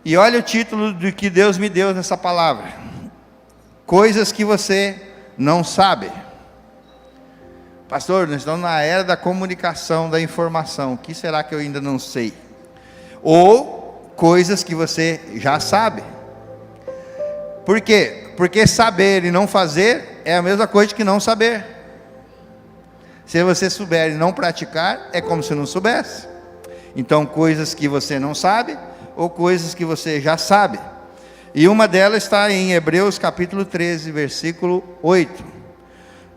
E olha o título do que Deus me deu nessa palavra: coisas que você não sabe. Pastor, nós estamos na era da comunicação, da informação. O que será que eu ainda não sei? Ou coisas que você já sabe. Por quê? Porque saber e não fazer é a mesma coisa que não saber. Se você souber e não praticar, é como se não soubesse. Então, coisas que você não sabe, ou coisas que você já sabe. E uma delas está em Hebreus capítulo 13, versículo 8,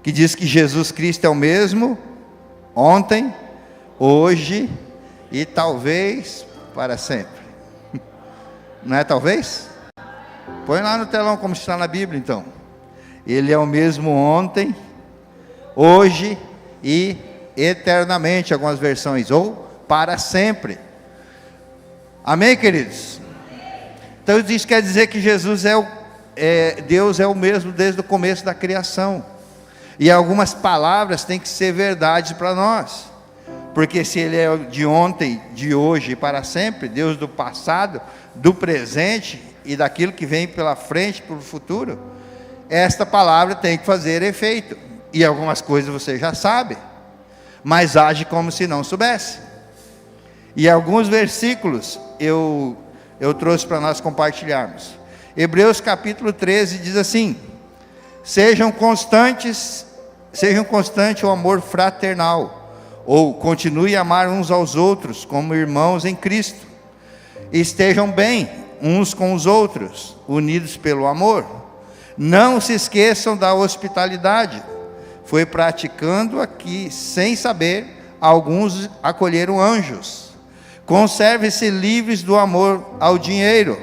que diz que Jesus Cristo é o mesmo ontem, hoje e talvez para sempre. Não é talvez? Põe lá no telão como está na Bíblia então. Ele é o mesmo ontem, hoje e eternamente, algumas versões, ou para sempre. Amém, queridos? Então isso quer dizer que Jesus Deus é o mesmo desde o começo da criação. E algumas palavras têm que ser verdade para nós. Porque se Ele é de ontem, de hoje e para sempre, Deus do passado, do presente e daquilo que vem pela frente, para o futuro, esta palavra tem que fazer efeito. E algumas coisas você já sabe, mas age como se não soubesse. E alguns versículos eu trouxe para nós compartilharmos. Hebreus capítulo 13 diz assim: sejam constantes o amor fraternal, ou continue a amar uns aos outros como irmãos em Cristo. Estejam bem uns com os outros, unidos pelo amor. Não se esqueçam da hospitalidade. Foi praticando aqui, sem saber, alguns acolheram anjos. Conserve-se livres do amor ao dinheiro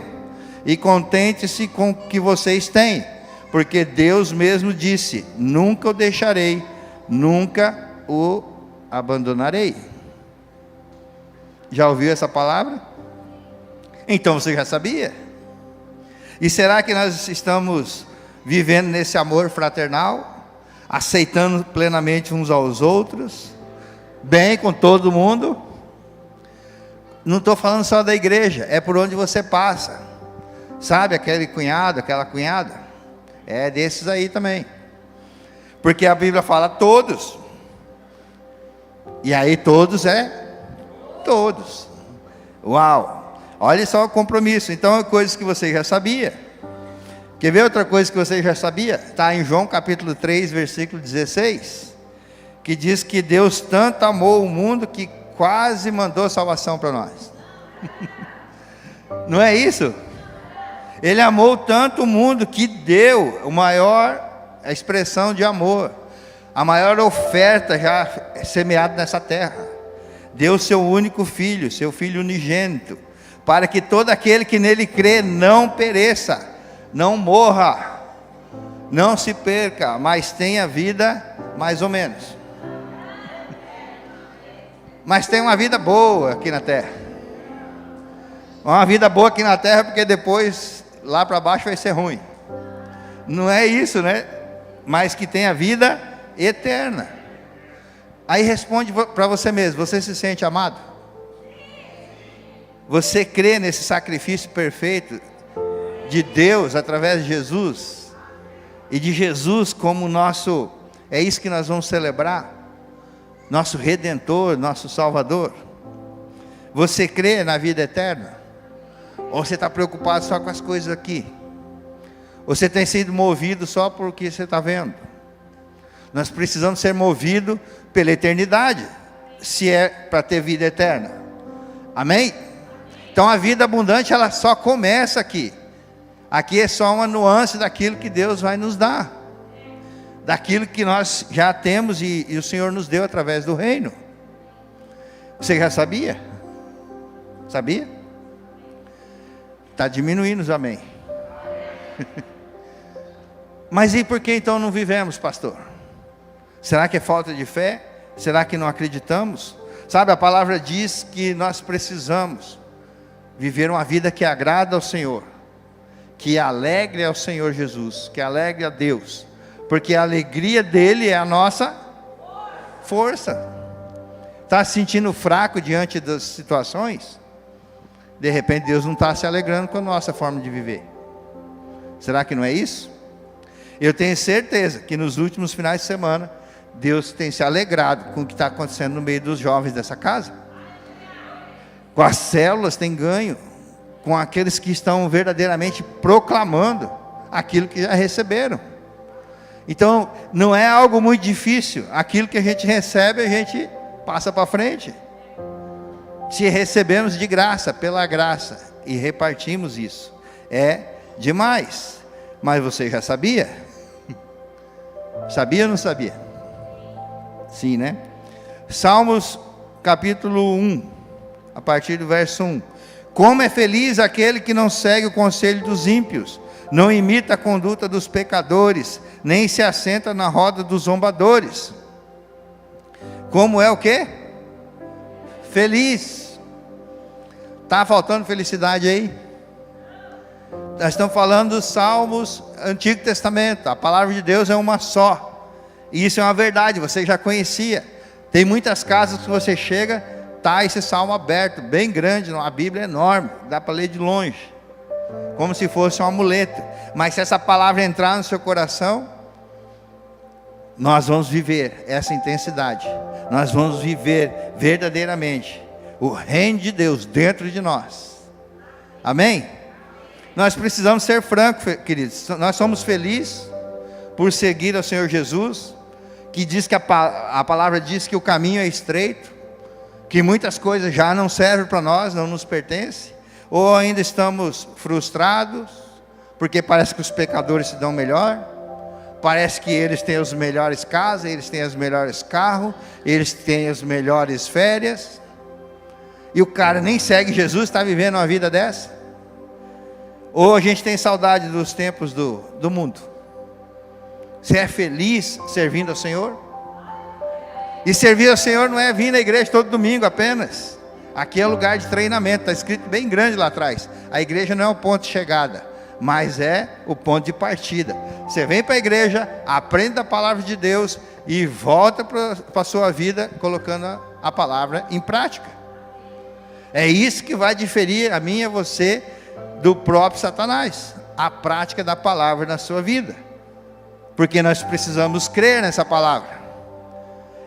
e contente-se com o que vocês têm, porque Deus mesmo disse: nunca o deixarei, nunca o abandonarei. Já ouviu essa palavra? Então você já sabia? E será que nós estamos vivendo nesse amor fraternal, aceitando plenamente uns aos outros, bem com todo mundo? Não estou falando só da igreja, é por onde você passa. Sabe, aquele cunhado, aquela cunhada, é desses aí também. Porque a Bíblia fala todos. E aí todos todos. Uau! Olha só o compromisso. Então é coisas que você já sabia. Quer ver outra coisa que você já sabia? Está em João capítulo 3, versículo 16. Que diz que Deus tanto amou o mundo que quase mandou salvação para nós. Não é isso? Ele amou tanto o mundo que deu a expressão de amor, a maior oferta já semeada nessa terra. Deu seu único filho, seu filho unigênito, para que todo aquele que nele crê não pereça, não morra, não se perca, mas tenha vida mais ou menos. Mas tem uma vida boa aqui na terra. Uma vida boa aqui na terra, porque depois, lá para baixo vai ser ruim. Não é isso, né? Mas que tenha vida eterna. Aí responde para você mesmo: você se sente amado? Você crê nesse sacrifício perfeito de Deus através de Jesus? E de Jesus como nosso, é isso que nós vamos celebrar? Nosso Redentor, nosso Salvador. Você crê na vida eterna? Ou você está preocupado só com as coisas aqui? Ou você tem sido movido só por o que você está vendo? Nós precisamos ser movidos pela eternidade, se é para ter vida eterna. Amém? Então a vida abundante, ela só começa aqui. Aqui é só uma nuance daquilo que Deus vai nos dar, daquilo que nós já temos e o Senhor nos deu através do reino. Você já sabia? Sabia? Está diminuindo os amém. Mas e por que então não vivemos, pastor? Será que é falta de fé? Será que não acreditamos? Sabe, a palavra diz que nós precisamos viver uma vida que agrada ao Senhor, que alegre ao Senhor Jesus, que alegre a Deus, porque a alegria dele é a nossa força. Está se sentindo fraco diante das situações? De repente Deus não está se alegrando com a nossa forma de viver. Será que não é isso? Eu tenho certeza que nos últimos finais de semana, Deus tem se alegrado com o que está acontecendo no meio dos jovens dessa casa. Com as células tem ganho, com aqueles que estão verdadeiramente proclamando aquilo que já receberam. Então, não é algo muito difícil. Aquilo que a gente recebe, a gente passa para frente. Se recebemos de graça, pela graça, e repartimos isso, é demais. Mas você já sabia? Sabia ou não sabia? Sim, né? Salmos capítulo 1, a partir do verso 1. Como é feliz aquele que não segue o conselho dos ímpios, não imita a conduta dos pecadores, nem se assenta na roda dos zombadores. Como é o quê? Feliz. Está faltando felicidade aí? Nós estamos falando dos Salmos, Antigo Testamento. A palavra de Deus é uma só. E isso é uma verdade, você já conhecia. Tem muitas casas que você chega, está esse salmo aberto, bem grande, uma Bíblia enorme, dá para ler de longe, como se fosse um amuleto. Mas se essa palavra entrar no seu coração, nós vamos viver essa intensidade. Nós vamos viver verdadeiramente o reino de Deus dentro de nós. Amém? Nós precisamos ser francos, queridos. Nós somos felizes por seguir ao Senhor Jesus, que diz que a palavra diz que o caminho é estreito, que muitas coisas já não servem para nós, não nos pertencem, ou ainda estamos frustrados, porque parece que os pecadores se dão melhor, parece que eles têm as melhores casas, eles têm os melhores carros, eles têm as melhores férias, e o cara nem segue Jesus, está vivendo uma vida dessa. Ou a gente tem saudade dos tempos do mundo. Você é feliz servindo ao Senhor? E servir ao Senhor não é vir na igreja todo domingo apenas. Aqui é lugar de treinamento, está escrito bem grande lá atrás. A igreja não é o ponto de chegada, mas é o ponto de partida. Você vem para a igreja, aprende a palavra de Deus e volta para a sua vida colocando a palavra em prática. É isso que vai diferir a mim e a você do próprio Satanás, a prática da palavra na sua vida, porque nós precisamos crer nessa palavra,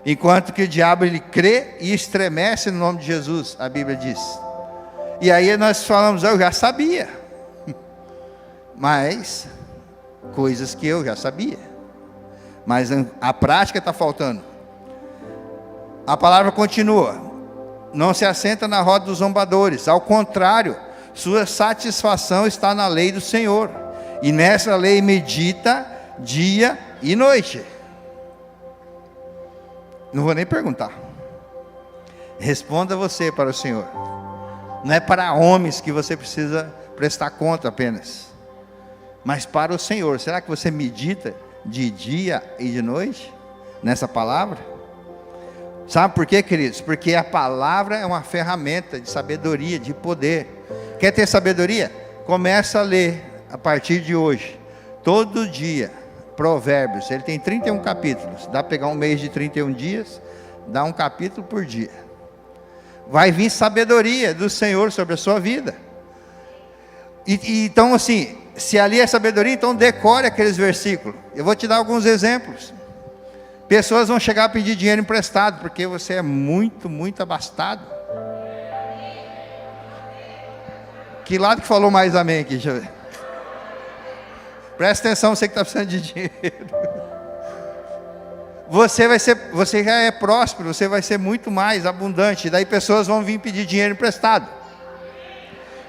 enquanto que o diabo ele crê e estremece no nome de Jesus, a Bíblia diz. E aí nós falamos, eu já sabia, mas coisas que eu já sabia, mas a prática está faltando. A palavra continua, não se assenta na roda dos zombadores, ao contrário, sua satisfação está na lei do Senhor, e nessa lei medita dia e noite. Não vou nem perguntar, responda você para o Senhor. Não é para homens que você precisa prestar conta apenas, mas para o Senhor. Será que você medita de dia e de noite nessa palavra? Sabe por quê, queridos? Porque a palavra é uma ferramenta de sabedoria, de poder. Quer ter sabedoria? Começa a ler a partir de hoje, todo dia, Provérbios. Ele tem 31 capítulos, dá para pegar um mês de 31 dias, dá um capítulo por dia. Vai vir sabedoria do Senhor sobre a sua vida. Então assim, se ali é sabedoria, então decore aqueles versículos. Eu vou te dar alguns exemplos. Pessoas vão chegar a pedir dinheiro emprestado, porque você é muito, muito abastado. Que lado que falou mais amém aqui? Deixa eu ver. Presta atenção, você que está precisando de dinheiro. Você já é próspero, você vai ser muito mais abundante. Daí pessoas vão vir pedir dinheiro emprestado.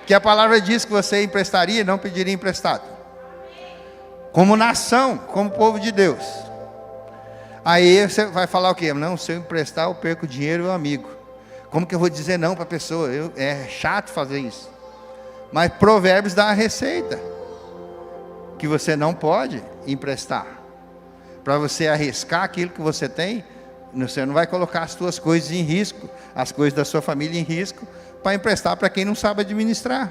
Que a palavra diz que você emprestaria e não pediria emprestado. Como nação, como povo de Deus. Aí você vai falar o quê? Não, se eu emprestar eu perco o dinheiro, meu amigo. Como que eu vou dizer não para a pessoa? É chato fazer isso. Mas Provérbios dá a receita, que você não pode emprestar. Para você arriscar aquilo que você tem, você não vai colocar as suas coisas em risco, as coisas da sua família em risco, para emprestar para quem não sabe administrar.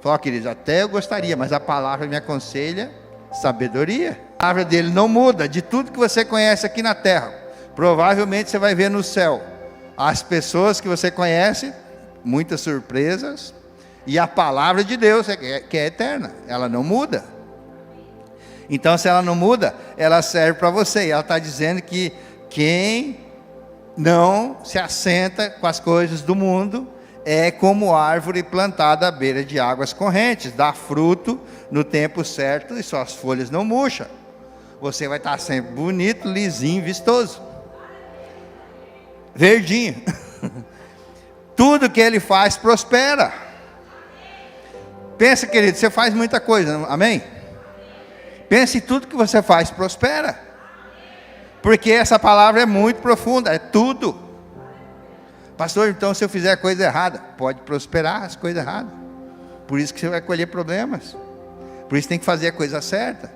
Fala, queridos, até eu gostaria, mas a palavra me aconselha sabedoria. A palavra dele não muda, de tudo que você conhece aqui na terra, provavelmente você vai ver no céu, as pessoas que você conhece, muitas surpresas, e a palavra de Deus que é eterna, ela não muda. Então, se ela não muda, ela serve para você. E ela está dizendo que quem não se assenta com as coisas do mundo é como árvore plantada à beira de águas correntes, dá fruto no tempo certo e suas folhas não murcham. Você vai estar sempre bonito, lisinho, vistoso, verdinho. Tudo que ele faz prospera. Pensa, querido, você faz muita coisa, amém? Pense em tudo que você faz, prospera. Porque essa palavra é muito profunda, é tudo. Pastor, então se eu fizer coisa errada, pode prosperar as coisas erradas. Por isso que você vai colher problemas. Por isso tem que fazer a coisa certa.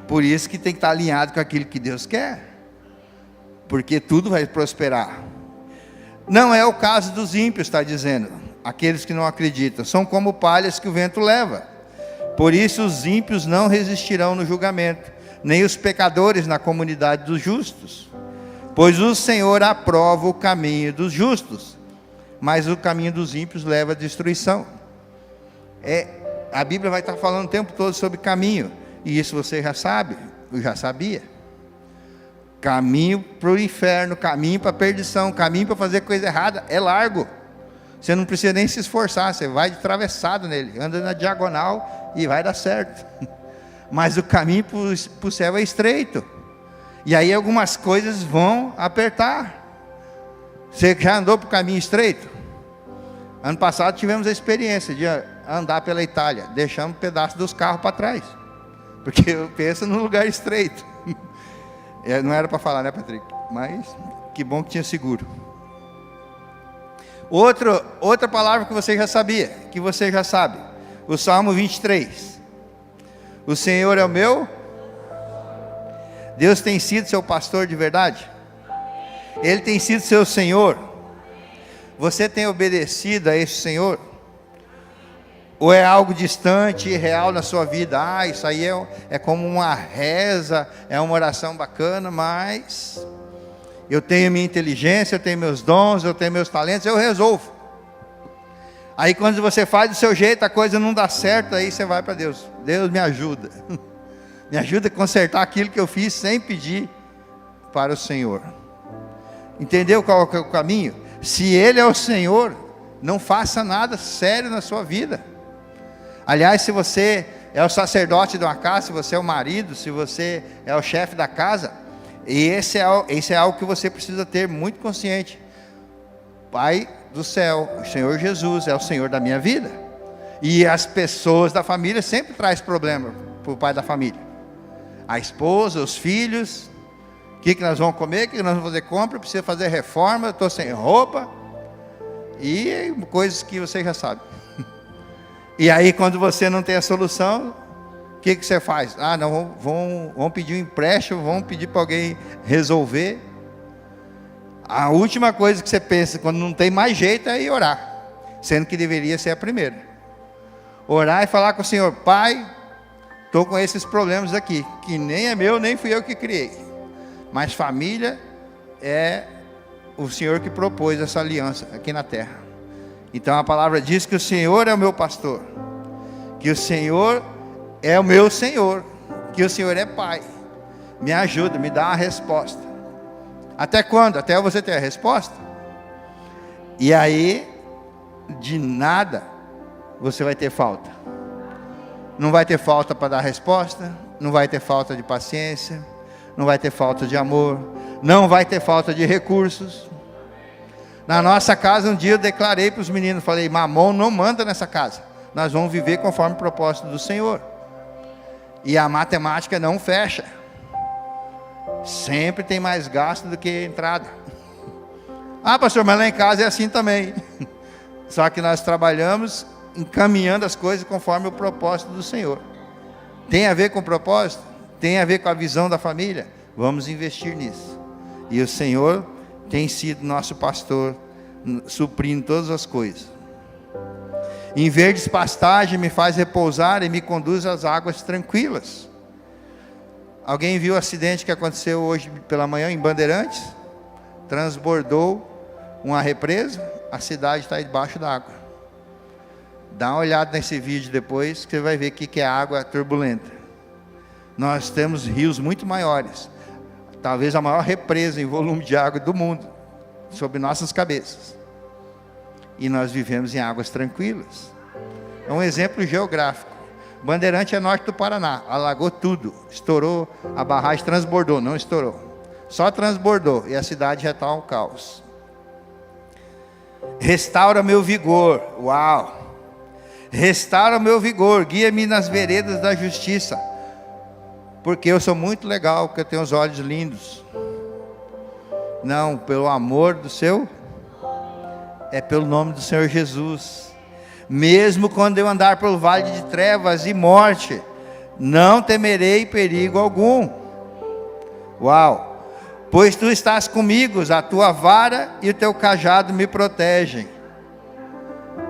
Por isso que tem que estar alinhado com aquilo que Deus quer. Porque tudo vai prosperar. Não é o caso dos ímpios, está dizendo. Aqueles que não acreditam, são como palhas que o vento leva. Por isso os ímpios não resistirão no julgamento, nem os pecadores na comunidade dos justos. Pois o Senhor aprova o caminho dos justos, mas o caminho dos ímpios leva à destruição. A Bíblia vai estar falando o tempo todo sobre caminho, e isso você já sabe, eu já sabia. Caminho para o inferno, caminho para a perdição, caminho para fazer coisa errada, é largo. Você não precisa nem se esforçar, você vai de atravessado nele, anda na diagonal e vai dar certo. Mas o caminho para o céu é estreito. E aí algumas coisas vão apertar. Você já andou para o caminho estreito? Ano passado tivemos a experiência de andar pela Itália. Deixamos um pedaço dos carros para trás. Porque eu penso num lugar estreito. Não era para falar, né, Patrick? Mas que bom que tinha seguro. Outra palavra que você já sabia, que você já sabe. O Salmo 23. O Senhor é o meu... Deus tem sido seu pastor de verdade? Ele tem sido seu Senhor? Você tem obedecido a esse Senhor? Ou é algo distante e real na sua vida? Isso aí é como uma reza, é uma oração bacana, mas eu tenho minha inteligência, eu tenho meus dons, eu tenho meus talentos, eu resolvo. Aí quando você faz do seu jeito, a coisa não dá certo, aí você vai para Deus. Deus me ajuda. Me ajuda a consertar aquilo que eu fiz sem pedir para o Senhor. Entendeu qual é o caminho? Se Ele é o Senhor, não faça nada sério na sua vida. Aliás, se você é o sacerdote de uma casa, se você é o marido, se você é o chefe da casa, esse é algo que você precisa ter muito consciente. Pai do céu, o Senhor Jesus é o Senhor da minha vida. E as pessoas da família sempre trazem problema para o pai da família. A esposa, os filhos, o que nós vamos comer, o que nós vamos fazer compra, precisa fazer reforma, estou sem roupa, e coisas que você já sabe. E aí quando você não tem a solução, o que você faz? Não, vamos pedir um empréstimo, vamos pedir para alguém resolver. A última coisa que você pensa, quando não tem mais jeito, é ir orar, sendo que deveria ser a primeira. Orar e falar com o Senhor: Pai, estou com esses problemas aqui, que nem é meu, nem fui eu que criei. Mas família é o Senhor que propôs essa aliança aqui na terra. Então a palavra diz que o Senhor é o meu pastor, que o Senhor é o meu Senhor, que o Senhor é Pai. Me ajuda, me dá uma resposta. Até quando? Até você ter a resposta. E aí, de nada você vai ter falta. Não vai ter falta para dar resposta, não vai ter falta de paciência, não vai ter falta de amor, não vai ter falta de recursos. Na nossa casa, um dia eu declarei para os meninos, falei: Mamon não manda nessa casa, nós vamos viver conforme o propósito do Senhor. E a matemática não fecha, sempre tem mais gasto do que entrada. Pastor, mas lá em casa é assim também. Só que nós trabalhamos encaminhando as coisas conforme o propósito do Senhor. Tem a ver com o propósito? Tem a ver com a visão da família? Vamos investir nisso. E o Senhor tem sido nosso pastor, suprindo todas as coisas. Em verdes pastagens me faz repousar e me conduz às águas tranquilas. Alguém viu o acidente que aconteceu hoje pela manhã em Bandeirantes? Transbordou uma represa a cidade está debaixo d'água. Dá uma olhada nesse vídeo depois, que você vai ver o que é água turbulenta. Nós temos rios muito maiores, talvez a maior represa em volume de água do mundo, sobre nossas cabeças. E nós vivemos em águas tranquilas. É um exemplo geográfico. Bandeirante é norte do Paraná, alagou tudo, estourou, a barragem transbordou, não estourou, só transbordou, e a cidade já está um caos. Restaura meu vigor, uau! Restaura meu vigor, guia-me nas veredas da justiça, porque eu sou muito legal, porque eu tenho os olhos lindos. Não, pelo amor do seu, é pelo nome do Senhor Jesus. Mesmo quando eu andar pelo vale de trevas e morte, não temerei perigo algum. Uau! Pois tu estás comigo, a tua vara e o teu cajado me protegem.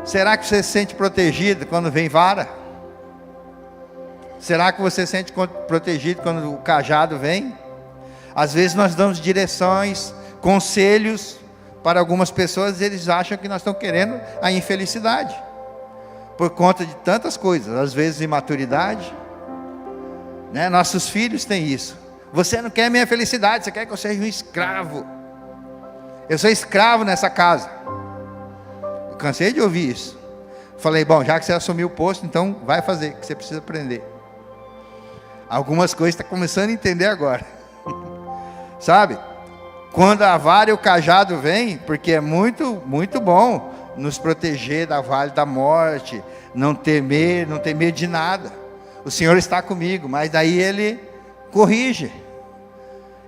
Será que você se sente protegido quando vem vara? Será que você se sente protegido quando o cajado vem? Às vezes nós damos direções, conselhos para algumas pessoas, e eles acham que nós estamos querendo a infelicidade, por conta de tantas coisas, às vezes imaturidade, né? Nossos filhos têm isso. Você não quer minha felicidade, você quer que eu seja um escravo. Eu sou escravo nessa casa. Eu cansei de ouvir isso. Falei, bom, já que você assumiu o posto, então vai fazer o que você precisa aprender. Algumas coisas está começando a entender agora. Sabe? Quando a vara e o cajado vêm, porque é muito, muito bom nos proteger da vale da morte, não ter medo de nada. O Senhor está comigo, mas daí Ele corrige.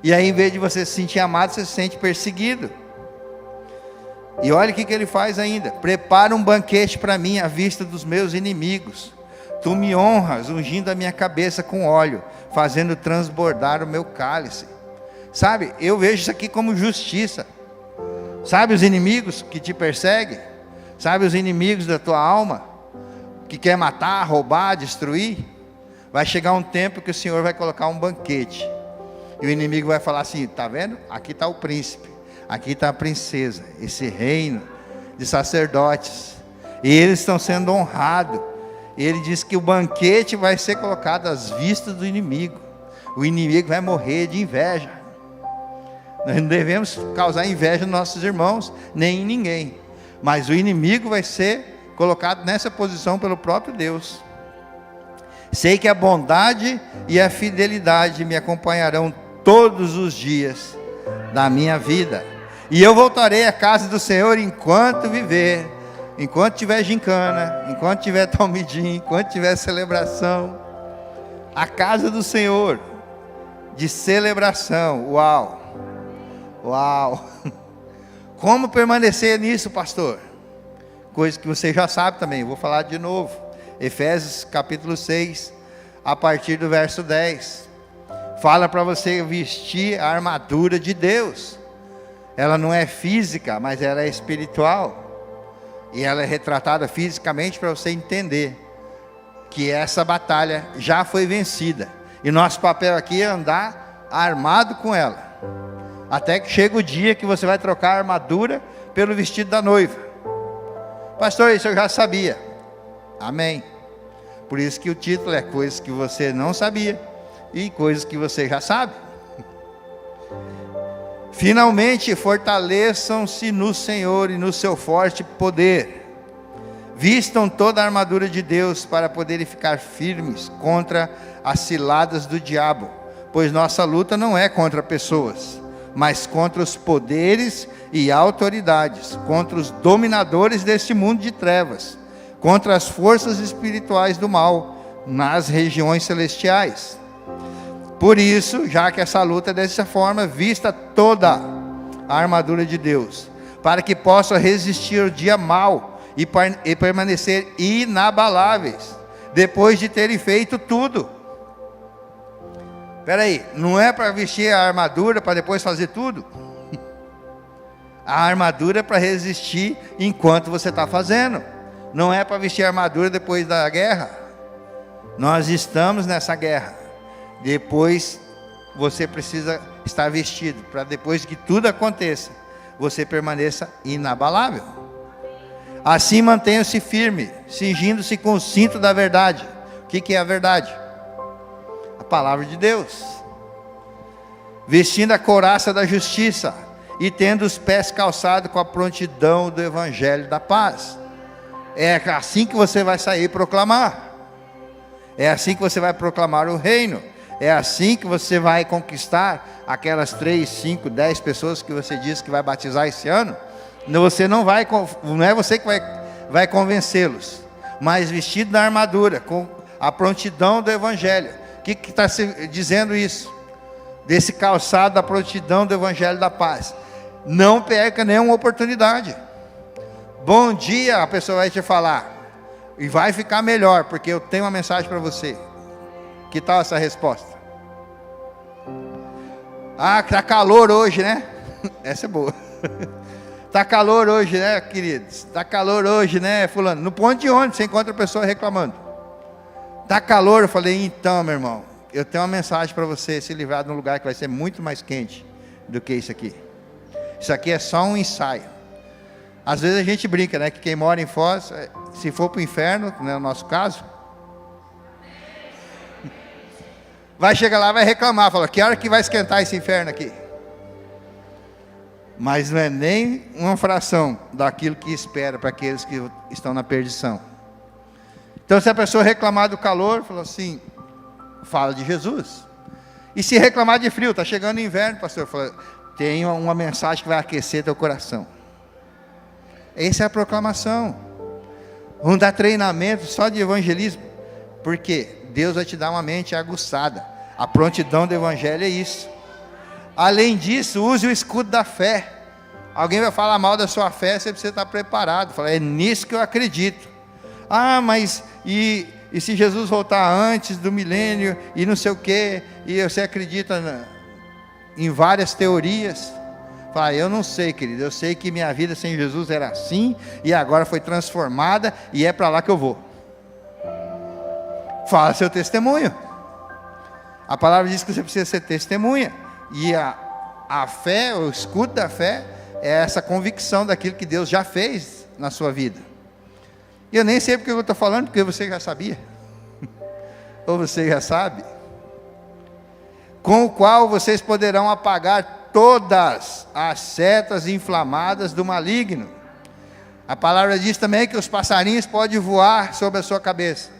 E aí, em vez de você se sentir amado, você se sente perseguido. E olha o que Ele faz ainda: prepara um banquete para mim à vista dos meus inimigos. Tu me honras, ungindo a minha cabeça com óleo, fazendo transbordar o meu cálice. Sabe, eu vejo isso aqui como justiça. Sabe os inimigos que te perseguem? Sabe os inimigos da tua alma, que quer matar, roubar, destruir? Vai chegar um tempo que o Senhor vai colocar um banquete, e o inimigo vai falar assim: está vendo? Aqui está o príncipe, aqui está a princesa, esse reino de sacerdotes, e eles estão sendo honrados. E ele diz que o banquete vai ser colocado às vistas do inimigo. O inimigo vai morrer de inveja. Nós não devemos causar inveja nos nossos irmãos, nem em ninguém, mas o inimigo vai ser colocado nessa posição pelo próprio Deus. Sei que a bondade e a fidelidade me acompanharão todos os dias da minha vida, e eu voltarei à casa do Senhor enquanto viver, enquanto tiver gincana, enquanto tiver talmidim, enquanto tiver celebração. A casa do Senhor, de celebração. Uau! Uau! Como permanecer nisso, pastor? Coisa que você já sabe também, vou falar de novo. Efésios capítulo 6, a partir do verso 10. Fala para você vestir a armadura de Deus. Ela não é física, mas ela é espiritual. E ela é retratada fisicamente para você entender que essa batalha já foi vencida. E nosso papel aqui é andar armado com ela, até que chega o dia que você vai trocar a armadura pelo vestido da noiva. Pastor, isso eu já sabia. Amém. Por isso que o título é coisas que você não sabia e coisas que você já sabe. Finalmente fortaleçam-se no Senhor e no seu forte poder. Vistam toda a armadura de Deus para poderem ficar firmes contra as ciladas do diabo, pois nossa luta não é contra pessoas, mas contra os poderes e autoridades, contra os dominadores deste mundo de trevas, contra as forças espirituais do mal nas regiões celestiais. Por isso, já que essa luta é dessa forma, vista toda a armadura de Deus, para que possa resistir ao dia mau e permanecer inabaláveis, depois de terem feito tudo. Espera aí, não é para vestir a armadura para depois fazer tudo? A armadura é para resistir enquanto você está fazendo. Não é para vestir a armadura depois da guerra. Nós estamos nessa guerra. Depois você precisa estar vestido, para depois que tudo aconteça, você permaneça inabalável. Assim mantenham-se firme, cingindo-se com o cinto da verdade. O que é a verdade? A palavra de Deus. Vestindo a couraça da justiça e tendo os pés calçados com a prontidão do evangelho da paz. É assim que você vai sair e proclamar. É assim que você vai proclamar o reino. É assim que você vai conquistar aquelas 3, 5, 10 pessoas que você disse que vai batizar esse ano. Não é você que vai convencê-los, mas vestido da armadura, com a prontidão do evangelho. O que está dizendo isso? Desse calçado da prontidão do evangelho da paz. Não perca nenhuma oportunidade. Bom dia, a pessoa vai te falar, e vai ficar melhor, porque eu tenho uma mensagem para você. Que tal essa resposta? Ah, tá calor hoje, né? Essa é boa. Tá calor hoje, né, queridos? Tá calor hoje, né, fulano? No ponto de ônibus você encontra a pessoa reclamando. Tá calor, eu falei, então, meu irmão, eu tenho uma mensagem para você se livrar de um lugar que vai ser muito mais quente do que isso aqui. Isso aqui é só um ensaio. Às vezes a gente brinca, né, que quem mora em Foz, se for para o inferno, não é o nosso caso, vai chegar lá, vai reclamar, fala, que hora que vai esquentar esse inferno aqui? Mas não é nem uma fração daquilo que espera para aqueles que estão na perdição. Então, se a pessoa reclamar do calor, fala assim, fala de Jesus. E se reclamar de frio, está chegando o inverno, pastor, fala, tem uma mensagem que vai aquecer teu coração. Essa é a proclamação. Vamos dar treinamento só de evangelismo, porque Deus vai te dar uma mente aguçada. A prontidão do evangelho é isso. Além disso, use o escudo da fé. Alguém vai falar mal da sua fé, você precisa estar preparado. Fala, é nisso que eu acredito. Ah, mas e se Jesus voltar antes do milênio e não sei o quê, e você acredita em várias teorias? Fala, eu não sei, querido, eu sei que minha vida sem Jesus era assim, e agora foi transformada, e é para lá que eu vou. Fala seu testemunho. A palavra diz que você precisa ser testemunha. E a fé, o escudo da fé, é essa convicção daquilo que Deus já fez na sua vida. E eu nem sei porque eu estou falando, porque você já sabia. Ou você já sabe. Com o qual vocês poderão apagar todas as setas inflamadas do maligno. A palavra diz também que os passarinhos podem voar sobre a sua cabeça,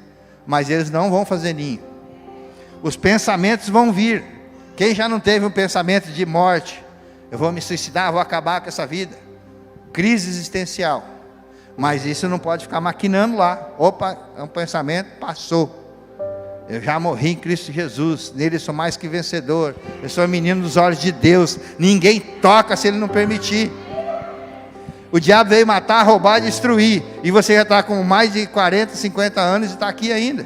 mas eles não vão fazer ninho. Os pensamentos vão vir. Quem já não teve um pensamento de morte? Eu vou me suicidar, vou acabar com essa vida. Crise existencial. Mas isso não pode ficar maquinando lá. Opa, é um pensamento, passou. Eu já morri em Cristo Jesus. Nele sou mais que vencedor. Eu sou menino dos olhos de Deus. Ninguém toca se Ele não permitir. O diabo veio matar, roubar e destruir. E você já está com mais de 40, 50 anos e está aqui ainda.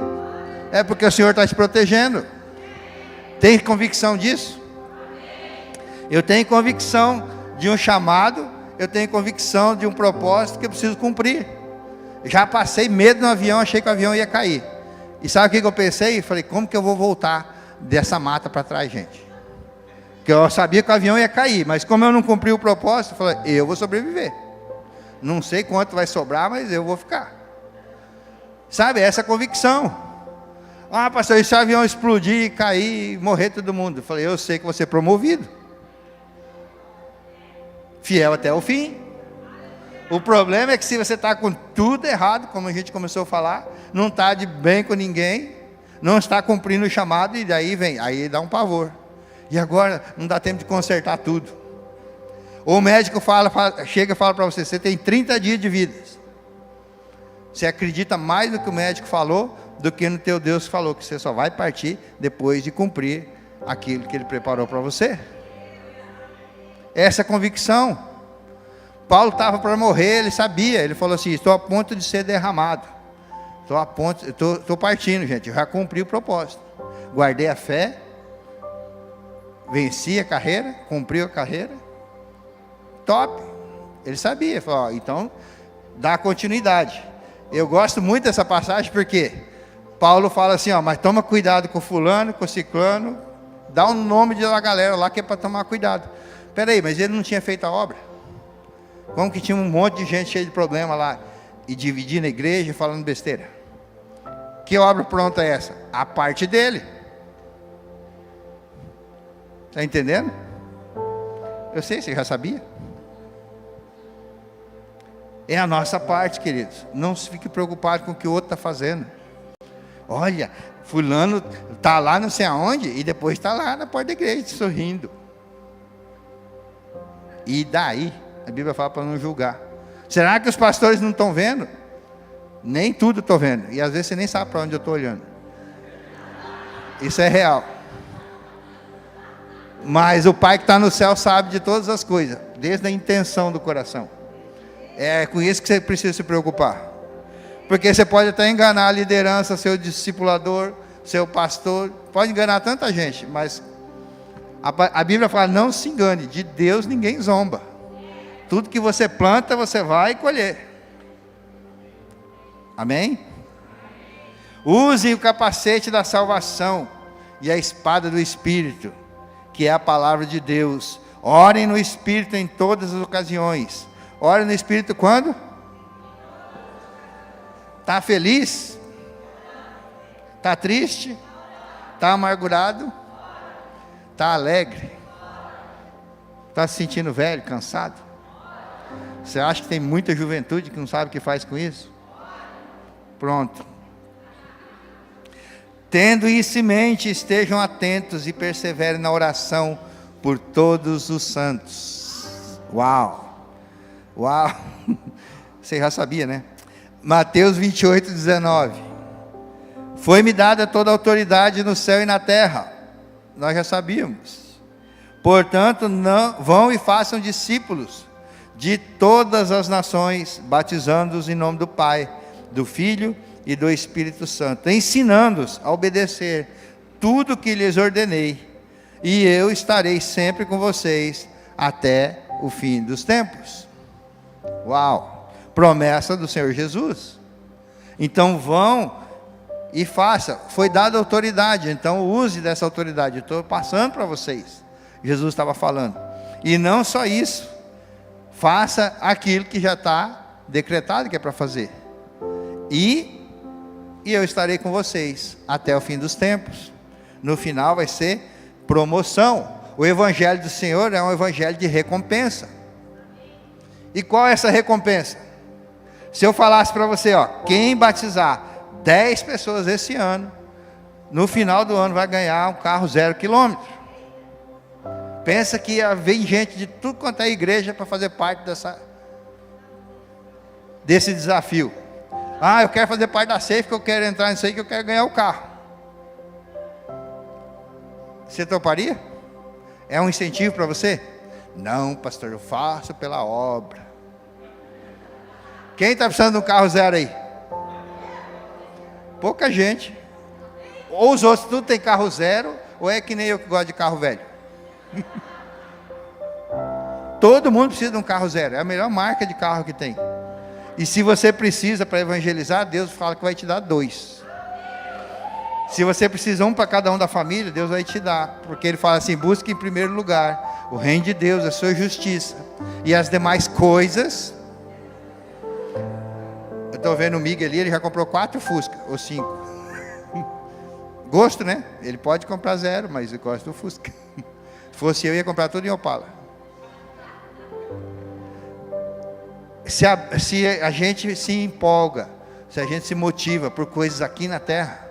É porque o Senhor está te protegendo. Tem convicção disso? Eu tenho convicção de um chamado, eu tenho convicção de um propósito que eu preciso cumprir. Já passei medo no avião, achei que o avião ia cair. E sabe o que eu pensei? Falei, como que eu vou voltar dessa mata para trás, gente? Porque eu sabia que o avião ia cair, mas como eu não cumpri o propósito, eu falei, eu vou sobreviver. Não sei quanto vai sobrar, mas eu vou ficar. Sabe, essa convicção. Ah, pastor, e se o avião explodir, cair, morrer todo mundo? Eu falei, eu sei que você é promovido. Fiel até o fim. O problema é que se você está com tudo errado, como a gente começou a falar, não está de bem com ninguém, não está cumprindo o chamado, e daí vem, aí dá um pavor. E agora não dá tempo de consertar tudo. O médico chega e fala para você, você tem 30 dias de vida. Você acredita mais no que o médico falou, do que no teu Deus falou, que você só vai partir depois de cumprir aquilo que Ele preparou para você. Essa convicção. Paulo estava para morrer, ele sabia, ele falou assim, estou a ponto de ser derramado. Estou partindo, gente, eu já cumpri o propósito. Guardei a fé, venci a carreira, cumpri a carreira. Top. Ele sabia, falou, ó, então dá continuidade. Eu gosto muito dessa passagem porque Paulo fala assim, ó, mas toma cuidado com fulano, com ciclano, dá um nome de uma galera lá que é para tomar cuidado. Peraí, mas ele não tinha feito a obra? Como que tinha um monte de gente cheia de problema lá? e dividindo a igreja e falando besteira. Que obra pronta é essa? A parte dele. Está entendendo? Eu sei, você já sabia. É a nossa parte, queridos. Não se fique preocupado com o que o outro está fazendo. Olha, fulano está lá não sei aonde e depois está lá na porta da igreja sorrindo. E daí? A Bíblia fala para não julgar. Será que os pastores não estão vendo? Nem tudo estou vendo. E às vezes você nem sabe para onde eu estou olhando. Isso é real. Mas o Pai que está no céu sabe de todas as coisas, desde a intenção do coração. É com isso que você precisa se preocupar. Porque você pode até enganar a liderança, seu discipulador, seu pastor. Pode enganar tanta gente, mas a Bíblia fala, não se engane, de Deus ninguém zomba. Tudo que você planta, você vai colher. Amém? Use o capacete da salvação e a espada do Espírito, que é a palavra de Deus. Orem no Espírito em todas as ocasiões. Orem no Espírito quando? Está feliz? Está triste? Está amargurado? Está alegre? Está se sentindo velho, cansado? Você acha que tem muita juventude que não sabe o que faz com isso? Pronto. Tendo isso em mente, estejam atentos e perseverem na oração por todos os santos. Uau! Uau! Você já sabia, né? Mateus 28, 19. Foi-me dada toda a autoridade no céu e na terra. Nós já sabíamos. Portanto, vão e façam discípulos de todas as nações, batizando-os em nome do Pai, do Filho e do Espírito Santo, ensinando-os a obedecer tudo o que lhes ordenei, e eu estarei sempre com vocês até o fim dos tempos. Uau! Promessa do Senhor Jesus. Então vão e faça. Foi dada autoridade, então use dessa autoridade. Eu estou passando para vocês. Jesus estava falando. E não só isso, faça aquilo que já está decretado que é para fazer. E eu estarei com vocês até o fim dos tempos. No final vai ser promoção. O Evangelho do Senhor é um Evangelho de recompensa. E qual é essa recompensa? Se eu falasse para você, quem batizar 10 pessoas esse ano, no final do ano vai ganhar um carro 0 quilômetro. Pensa que vem gente de tudo quanto é igreja para fazer parte desse desafio. Eu quero fazer parte da Safe, que eu quero entrar nisso aí, que eu quero ganhar o carro. Você toparia? É um incentivo para você? Não, pastor, eu faço pela obra. Quem está precisando de um carro 0 aí? Pouca gente. Ou os outros tudo tem carro 0, ou é que nem eu que gosto de carro velho. Todo mundo precisa de um carro 0. É a melhor marca de carro que tem. E se você precisa para evangelizar, Deus fala que vai te dar 2. Se você precisa um para cada um da família, Deus vai te dar. Porque Ele fala assim, busque em primeiro lugar o reino de Deus, a sua justiça. E as demais coisas. Eu estou vendo o Miguel ali, ele já comprou 4 Fusca, ou 5. Gosto, né? Ele pode comprar 0, mas eu gosto do Fusca. Se fosse eu, ia comprar tudo em Opala. Se a gente se empolga, se a gente se motiva por coisas aqui na terra,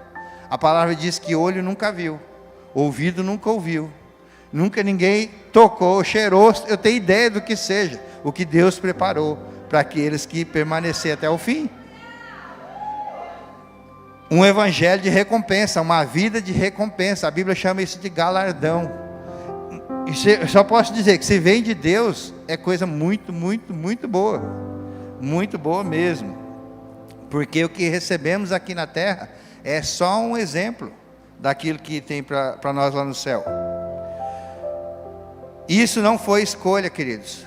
a palavra diz que olho nunca viu, ouvido nunca ouviu, nunca ninguém tocou, cheirou, eu tenho ideia do que seja, o que Deus preparou para aqueles que permanecerem até o fim. Um evangelho de recompensa, uma vida de recompensa, a Bíblia chama isso de galardão. Eu só posso dizer que se vem de Deus, é coisa muito, muito, muito boa. Muito boa mesmo. Porque o que recebemos aqui na terra é só um exemplo daquilo que tem para nós lá no céu. Isso não foi escolha, queridos,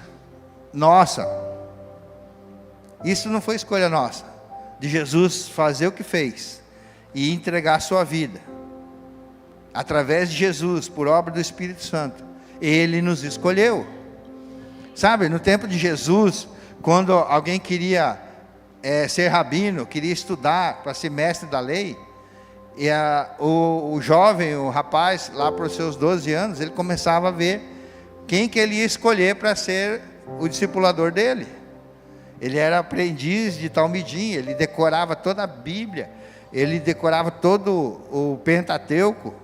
nossa. Isso não foi escolha nossa, de Jesus fazer o que fez e entregar a sua vida. Através de Jesus, por obra do Espírito Santo, Ele nos escolheu. Sabe, no tempo de Jesus, quando alguém queria ser rabino, queria estudar para ser mestre da lei, e o jovem, o rapaz, lá para os seus 12 anos, ele começava a ver quem que ele ia escolher para ser o discipulador dele. Ele era aprendiz de Talmidim, ele decorava toda a Bíblia, ele decorava todo o Pentateuco,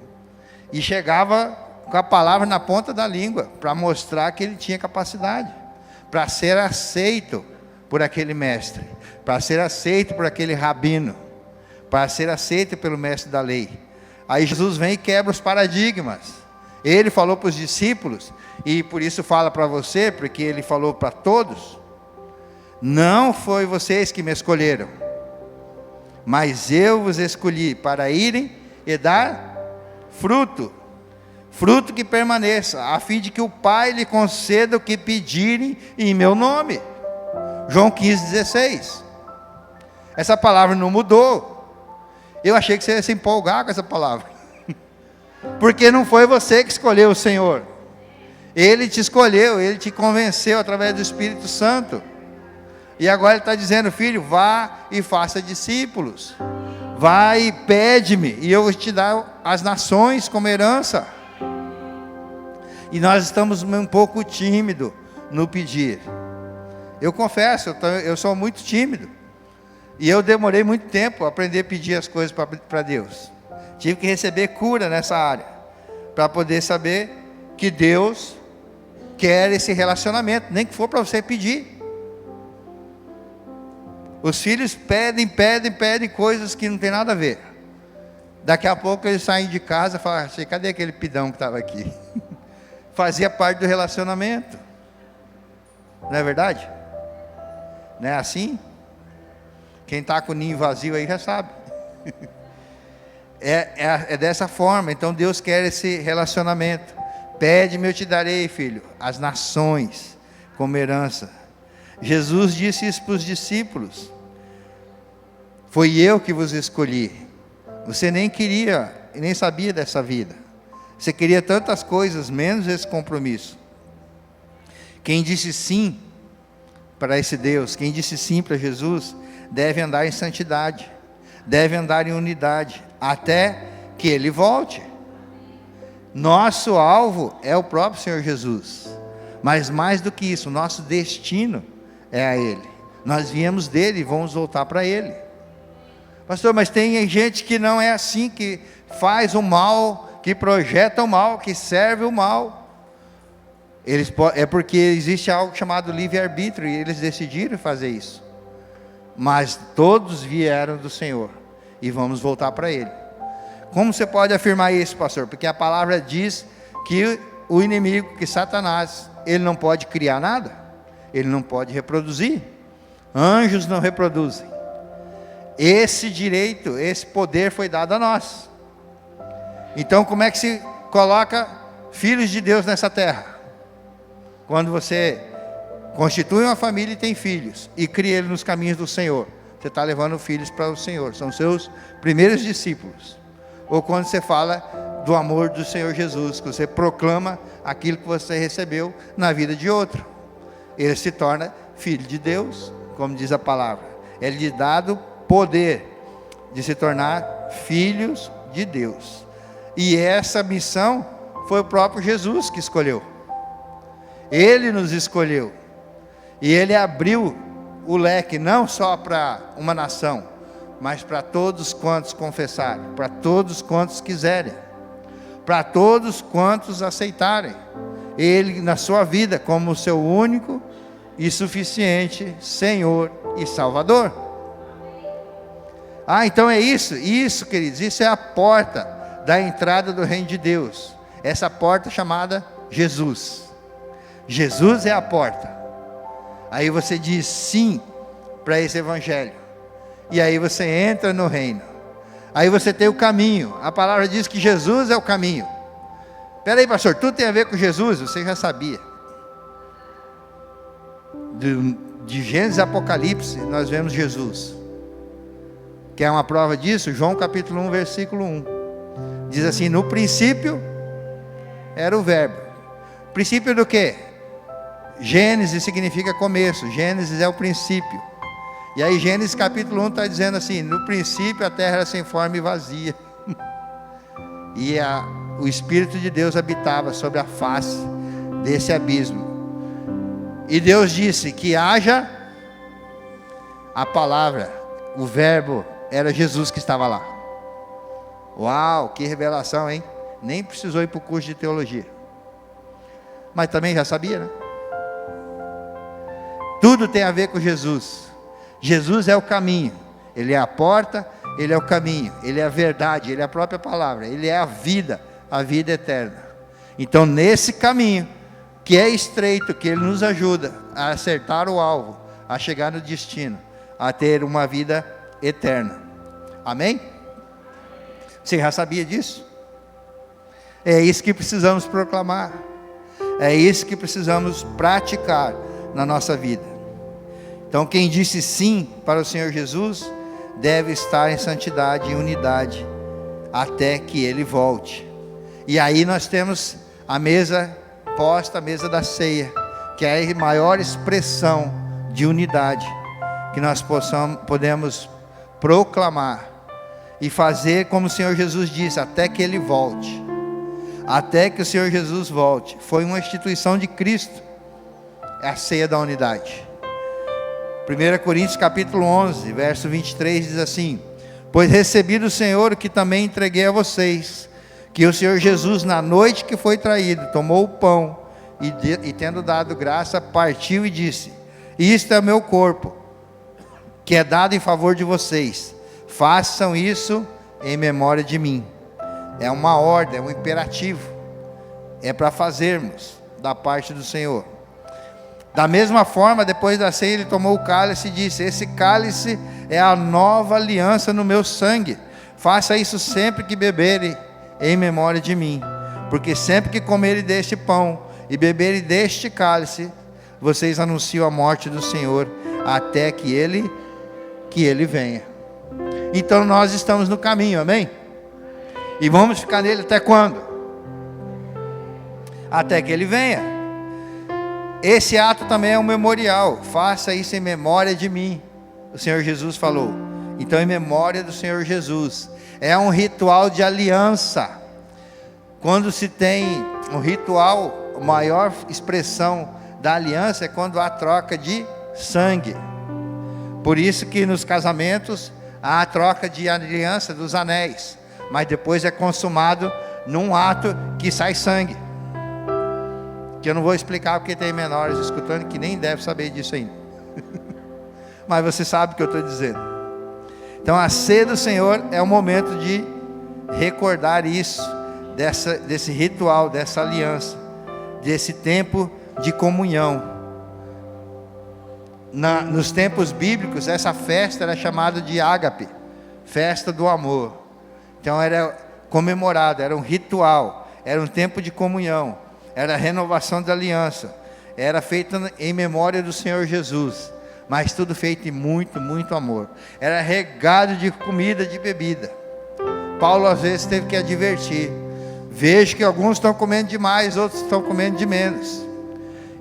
e chegava com a palavra na ponta da língua, para mostrar que ele tinha capacidade, para ser aceito por aquele mestre, para ser aceito por aquele rabino, para ser aceito pelo mestre da lei. Aí Jesus vem e quebra os paradigmas. Ele falou para os discípulos, e por isso fala para você, porque ele falou para todos: não foi vocês que me escolheram, mas eu vos escolhi para irem e dar fruto, fruto que permaneça, a fim de que o Pai lhe conceda o que pedirem em meu nome. João 15,16. Essa palavra não mudou. Eu achei que você ia se empolgar com essa palavra, porque não foi você que escolheu o Senhor, Ele te escolheu, Ele te convenceu através do Espírito Santo. E agora Ele está dizendo: filho, vá e faça discípulos, vá e pede-me, e eu vou te dar as nações como herança. E nós estamos um pouco tímidos no pedir. Eu confesso, eu sou muito tímido. E eu demorei muito tempo a aprender a pedir as coisas para Deus. Tive que receber cura nessa área, para poder saber que Deus quer esse relacionamento, nem que for para você pedir. Os filhos pedem coisas que não tem nada a ver. Daqui a pouco eles saem de casa e falam: cadê aquele pidão que estava aqui? Fazia parte do relacionamento. Não é verdade? Não é assim? Quem está com o ninho vazio aí já sabe. É dessa forma. Então Deus quer esse relacionamento. Pede-me, eu te darei, filho, as nações como herança. Jesus disse isso para os discípulos: foi eu que vos escolhi. Você nem queria, nem sabia dessa vida. Você queria tantas coisas, menos esse compromisso. Quem disse sim para esse Deus, quem disse sim para Jesus, deve andar em santidade, deve andar em unidade, até que Ele volte. Nosso alvo é o próprio Senhor Jesus, mas mais do que isso, nosso destino é a Ele. Nós viemos dele e vamos voltar para Ele. Pastor, mas tem gente que não é assim, que faz o mal, que projeta o mal, que serve o mal. É porque existe algo chamado livre-arbítrio, e eles decidiram fazer isso. Mas todos vieram do Senhor, e vamos voltar para Ele. Como você pode afirmar isso, pastor? Porque a palavra diz que o inimigo, que Satanás, ele não pode criar nada, ele não pode reproduzir. Anjos não reproduzem. Esse direito, esse poder foi dado a nós. Então como é que se coloca filhos de Deus nessa terra? Quando você constitui uma família e tem filhos, e cria ele nos caminhos do Senhor, você está levando filhos para o Senhor, são seus primeiros discípulos. Ou quando você fala do amor do Senhor Jesus, que você proclama aquilo que você recebeu na vida de outro, ele se torna filho de Deus, como diz a palavra. É lhe dado poder de se tornar filhos de Deus. E essa missão foi o próprio Jesus que escolheu. Ele nos escolheu. E Ele abriu o leque não só para uma nação, mas para todos quantos confessarem, para todos quantos quiserem, para todos quantos aceitarem Ele na sua vida como o seu único e suficiente Senhor e Salvador. Então é isso, queridos, isso é a porta da entrada do reino de Deus. Essa porta chamada Jesus. Jesus é a porta. Aí você diz sim para esse evangelho, e aí você entra no reino. Aí você tem o caminho. A palavra diz que Jesus é o caminho. Espera aí, pastor, tudo tem a ver com Jesus? Você já sabia. De Gênesis a Apocalipse nós vemos Jesus. Quer uma prova disso? João capítulo 1, versículo 1. Diz assim: no princípio era o verbo. Princípio do quê? Gênesis significa começo. Gênesis é o princípio. E aí Gênesis capítulo 1 está dizendo assim: no princípio a terra era sem forma e vazia, e o Espírito de Deus habitava sobre a face desse abismo. E Deus disse que haja a palavra, o verbo, era Jesus que estava lá. Uau, que revelação, hein? Nem precisou ir para o curso de teologia, mas também já sabia, né? Tudo tem a ver com Jesus. Jesus é o caminho, Ele é a porta, Ele é o caminho, Ele é a verdade, Ele é a própria palavra, Ele é a vida eterna. Então nesse caminho, que é estreito, que Ele nos ajuda a acertar o alvo, a chegar no destino, a ter uma vida eterna. Amém? Você já sabia disso? É isso que precisamos proclamar, é isso que precisamos praticar na nossa vida. Então quem disse sim para o Senhor Jesus, deve estar em santidade e unidade, até que Ele volte. E aí nós temos a mesa posta, a mesa da ceia, que é a maior expressão de unidade, que nós podemos proclamar, e fazer como o Senhor Jesus disse, até que Ele volte. Até que o Senhor Jesus volte. Foi uma instituição de Cristo, é a ceia da unidade. 1 Coríntios capítulo 11, verso 23 diz assim: pois recebi do Senhor o que também entreguei a vocês, que o Senhor Jesus, na noite que foi traído, tomou o pão, e tendo dado graça, partiu e disse: isto é o meu corpo, que é dado em favor de vocês, façam isso em memória de mim. É uma ordem, é um imperativo, é para fazermos da parte do Senhor. Da mesma forma, depois da ceia, Ele tomou o cálice e disse: esse cálice é a nova aliança no meu sangue, faça isso sempre que beberem, em memória de mim. Porque sempre que comerem deste pão e beberem deste cálice, vocês anunciam a morte do Senhor, até que Ele venha. Então nós estamos no caminho, amém? E vamos ficar nele até quando? Até que Ele venha. Esse ato também é um memorial, faça isso em memória de mim, o Senhor Jesus falou. Então, em memória do Senhor Jesus, é um ritual de aliança. Quando se tem um ritual, a maior expressão da aliança é quando há troca de sangue. Por isso que nos casamentos há a troca de aliança dos anéis, mas depois é consumado num ato que sai sangue, que eu não vou explicar porque tem menores escutando que nem deve saber disso ainda. Mas você sabe o que eu estou dizendo. Então a ceia do Senhor é o momento de recordar isso, desse ritual, dessa aliança, desse tempo de comunhão. Nos tempos bíblicos, essa festa era chamada de ágape, festa do amor. Então era comemorado, era um ritual, era um tempo de comunhão, era a renovação da aliança, era feito em memória do Senhor Jesus, mas tudo feito em muito, muito amor. Era regado de comida, de bebida. Paulo às vezes teve que advertir: vejo que alguns estão comendo demais, outros estão comendo de menos.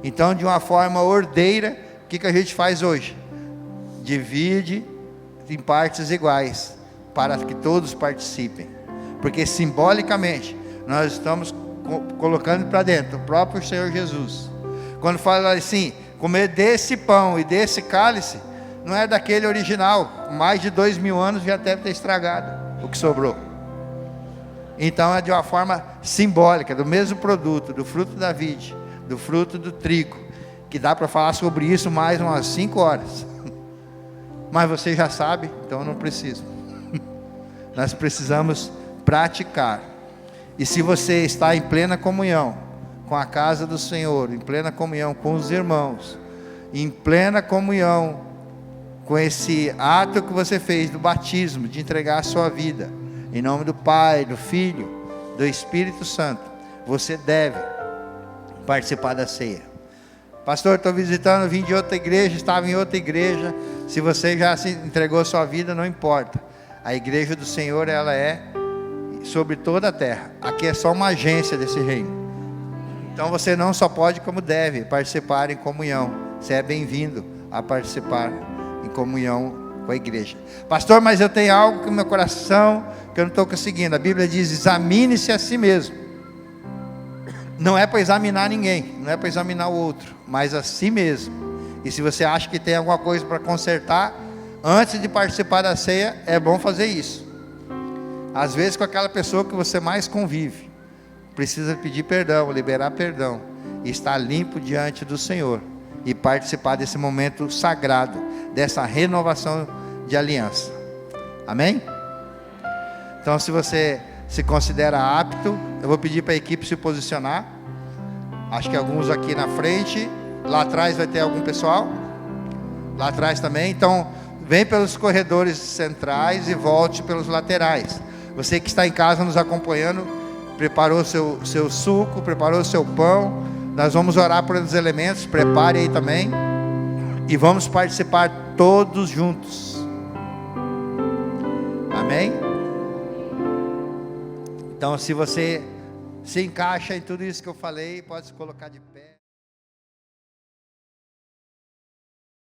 Então, de uma forma ordeira, o que a gente faz hoje? Divide em partes iguais, para que todos participem, porque simbolicamente nós estamos colocando para dentro o próprio Senhor Jesus. Quando fala assim, comer desse pão e desse cálice, não é daquele original, mais de 2000 anos já deve ter estragado o que sobrou. Então é de uma forma simbólica, do mesmo produto, do fruto da vide, do fruto do trigo, que dá para falar sobre isso mais umas 5 horas, mas você já sabe, então eu não preciso. Nós precisamos praticar. E se você está em plena comunhão com a casa do Senhor, em plena comunhão com os irmãos, em plena comunhão com esse ato que você fez do batismo, de entregar a sua vida, em nome do Pai, do Filho, do Espírito Santo, você deve participar da ceia. Pastor, estou visitando, vim de outra igreja, estava em outra igreja. Se você já se entregou a sua vida, não importa. A igreja do Senhor, ela é sobre toda a terra. Aqui é só uma agência desse reino. Então você não só pode, como deve participar em comunhão. Você é bem-vindo a participar em comunhão com a igreja. Pastor, mas eu tenho algo no meu coração que eu não estou conseguindo. A Bíblia diz: examine-se a si mesmo. Não é para examinar ninguém, não é para examinar o outro, mas a si mesmo. E se você acha que tem alguma coisa para consertar, antes de participar da ceia, é bom fazer isso. Às vezes com aquela pessoa que você mais convive, precisa pedir perdão, liberar perdão, e estar limpo diante do Senhor, e participar desse momento sagrado, dessa renovação de aliança. Amém? Então, se você se considera apto, eu vou pedir para a equipe se posicionar. Acho que alguns aqui na frente, lá atrás vai ter algum pessoal, lá atrás também. Então, vem pelos corredores centrais e volte pelos laterais. Você que está em casa nos acompanhando, preparou seu suco, preparou seu pão. Nós vamos orar pelos elementos, prepare aí também. E vamos participar todos juntos. Amém? Então, se você se encaixa em tudo isso que eu falei, pode se colocar de pé.